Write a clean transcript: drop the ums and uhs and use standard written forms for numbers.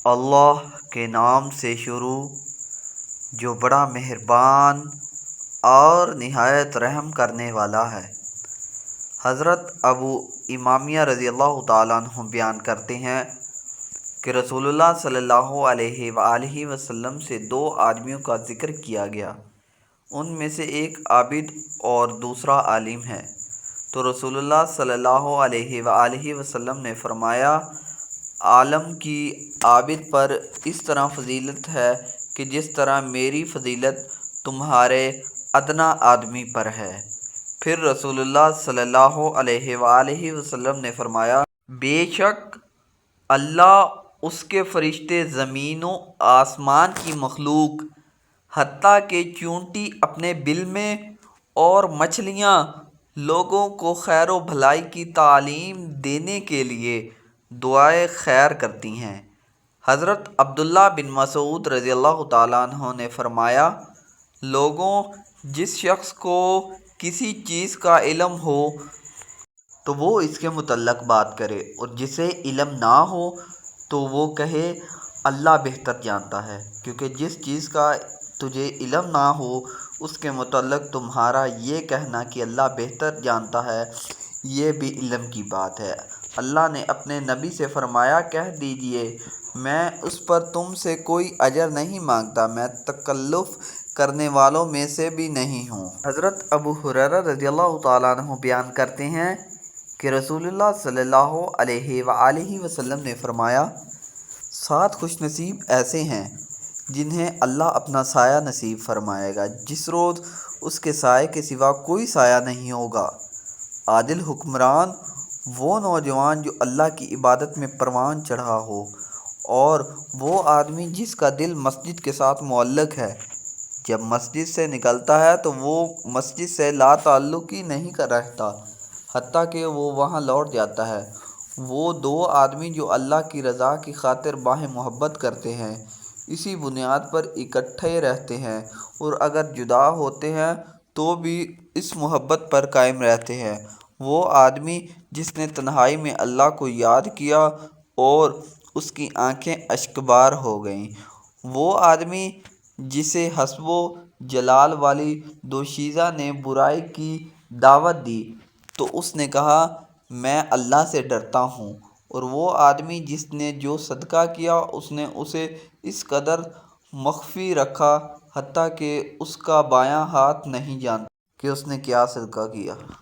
اللہ کے نام سے شروع جو بڑا مہربان اور نہایت رحم کرنے والا ہے۔ حضرت ابو امامیہ رضی اللہ تعالیٰ عنہ بیان کرتے ہیں کہ رسول اللہ صلی اللہ علیہ وآلہ وسلم سے دو آدمیوں کا ذکر کیا گیا، ان میں سے ایک عابد اور دوسرا عالم ہے۔ تو رسول اللہ صلی اللہ علیہ وآلہ وسلم نے فرمایا، عالم کی عابد پر اس طرح فضیلت ہے کہ جس طرح میری فضیلت تمہارے ادنیٰ آدمی پر ہے۔ پھر رسول اللہ صلی اللہ علیہ وآلہ وسلم نے فرمایا، بے شک اللہ، اس کے فرشتے، زمین و آسمان کی مخلوق، حتیٰ کہ چیونٹی اپنے بل میں، اور مچھلیاں لوگوں کو خیر و بھلائی کی تعلیم دینے کے لیے دعائے خیر کرتی ہیں۔ حضرت عبداللہ بن مسعود رضی اللہ تعالیٰ عنہ نے فرمایا، لوگوں، جس شخص کو کسی چیز کا علم ہو تو وہ اس کے متعلق بات کرے، اور جسے علم نہ ہو تو وہ کہے اللہ بہتر جانتا ہے، کیونکہ جس چیز کا تجھے علم نہ ہو اس کے متعلق تمہارا یہ کہنا کہ اللہ بہتر جانتا ہے، یہ بھی علم کی بات ہے۔ اللہ نے اپنے نبی سے فرمایا، کہہ دیجئے میں اس پر تم سے کوئی اجر نہیں مانگتا، میں تکلف کرنے والوں میں سے بھی نہیں ہوں۔ حضرت ابو ہریرہ رضی اللہ تعالیٰ عنہ بیان کرتے ہیں کہ رسول اللہ صلی اللہ علیہ وآلہ وسلم نے فرمایا، 7 خوش نصیب ایسے ہیں جنہیں اللہ اپنا سایہ نصیب فرمائے گا جس روز اس کے سائے کے سوا کوئی سایہ نہیں ہوگا۔ عادل حکمران، وہ نوجوان جو اللہ کی عبادت میں پروان چڑھا ہو، اور وہ آدمی جس کا دل مسجد کے ساتھ معلق ہے، جب مسجد سے نکلتا ہے تو وہ مسجد سے لا تعلق ہی نہیں رہتا حتیٰ کہ وہ وہاں لوٹ جاتا ہے۔ وہ 2 آدمی جو اللہ کی رضا کی خاطر باہم محبت کرتے ہیں، اسی بنیاد پر اکٹھے رہتے ہیں، اور اگر جدا ہوتے ہیں تو بھی اس محبت پر قائم رہتے ہیں۔ وہ آدمی جس نے تنہائی میں اللہ کو یاد کیا اور اس کی آنکھیں اشکبار ہو گئیں۔ وہ آدمی جسے حسب و جلال والی دوشیزہ نے برائی کی دعوت دی تو اس نے کہا، میں اللہ سے ڈرتا ہوں۔ اور وہ آدمی جس نے جو صدقہ کیا اس نے اسے اس قدر مخفی رکھا حتیٰ کہ اس کا بایاں ہاتھ نہیں جانتا کہ اس نے کیا صدقہ کیا۔